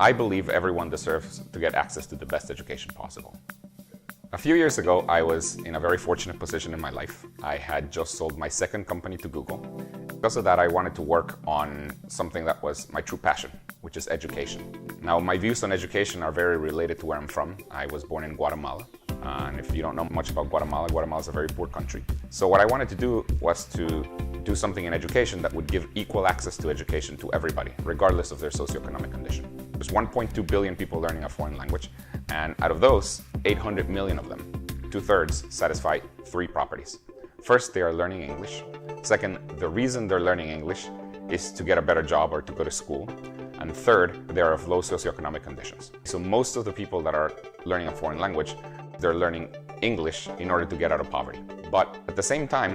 I believe everyone deserves to get access to the best education possible. A few years ago, I was in a very fortunate position in my life. I had just sold my second company to Google. Because of that, I wanted to work on something that was my true passion, which is education. Now, my views on education are very related to where I'm from. I was born in Guatemala. And if you don't know much about Guatemala, Guatemala is a very poor country. So what I wanted to do was to do something in education that would give equal access to education to everybody, regardless of their socioeconomic condition. There's 1.2 billion people learning a foreign language, and out of those, 800 million of them, 2/3, satisfy 3 properties. First, they are learning English. Second, the reason they're learning English is to get a better job or to go to school. And third, they are of low socioeconomic conditions. So most of the people that are learning a foreign language, they're learning English in order to get out of poverty. But at the same time,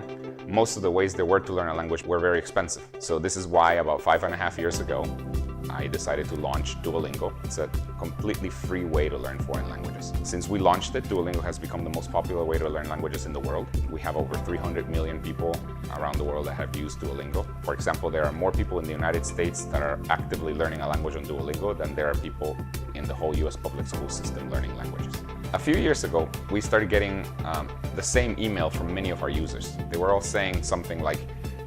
most of the ways there were to learn a language were very expensive. So this is why about 5.5 years ago, I decided to launch Duolingo. It's a completely free way to learn foreign languages. Since we launched it, Duolingo has become the most popular way to learn languages in the world. We have over 300 million people around the world that have used Duolingo. For example, there are more people in the United States that are actively learning a language on Duolingo than there are people in the whole US public school system learning languages. A few years ago, we started getting the same email from many of our users. They were all saying something like,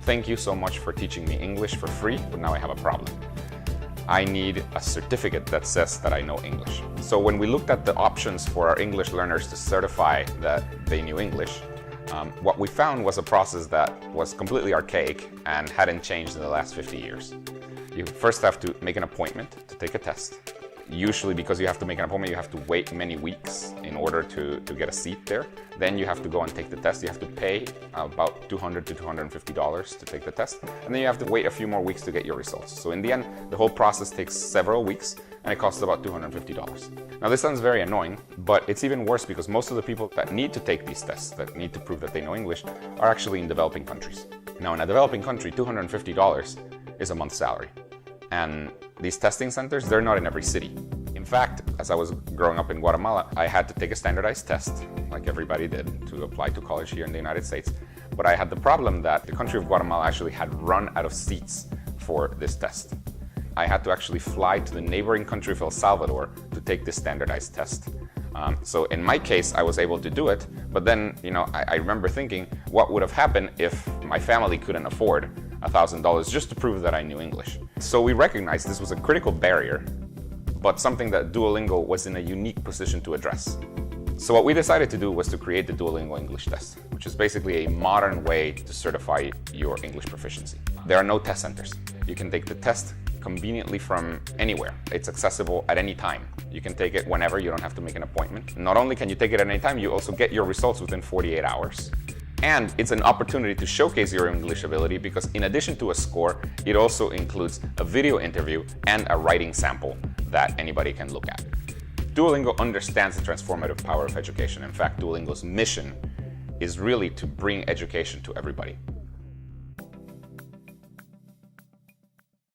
"Thank you so much for teaching me English for free, but now I have a problem. I need a certificate that says that I know English." So when we looked at the options for our English learners to certify that they knew English, what we found was a process that was completely archaic and hadn't changed in the last 50 years. You first have to make an appointment to take a test. Usually, because you have to make an appointment, you have to wait many weeks in order to get a seat there. Then you have to go and take the test. You have to pay about $200 to $250 to take the test. And then you have to wait a few more weeks to get your results. So in the end, the whole process takes several weeks and it costs about $250. Now this sounds very annoying, but it's even worse because most of the people that need to take these tests, that need to prove that they know English, are actually in developing countries. Now in a developing country, $250 is a month's salary. And these testing centers, they're not in every city. In fact, as I was growing up in Guatemala, I had to take a standardized test, like everybody did, to apply to college here in the United States. But I had the problem that the country of Guatemala actually had run out of seats for this test. I had to actually fly to the neighboring country of El Salvador to take this standardized test. So in my case, I was able to do it, but then, I remember thinking, what would have happened if my family couldn't afford $1,000 just to prove that I knew English? So we recognized this was a critical barrier, but something that Duolingo was in a unique position to address. So what we decided to do was to create the Duolingo English Test, which is basically a modern way to certify your English proficiency. There are no test centers. You can take the test conveniently from anywhere. It's accessible at any time. You can take it whenever, you don't have to make an appointment. Not only can you take it at any time, you also get your results within 48 hours. And it's an opportunity to showcase your English ability because in addition to a score, it also includes a video interview and a writing sample that anybody can look at. Duolingo understands the transformative power of education. In fact, Duolingo's mission is really to bring education to everybody.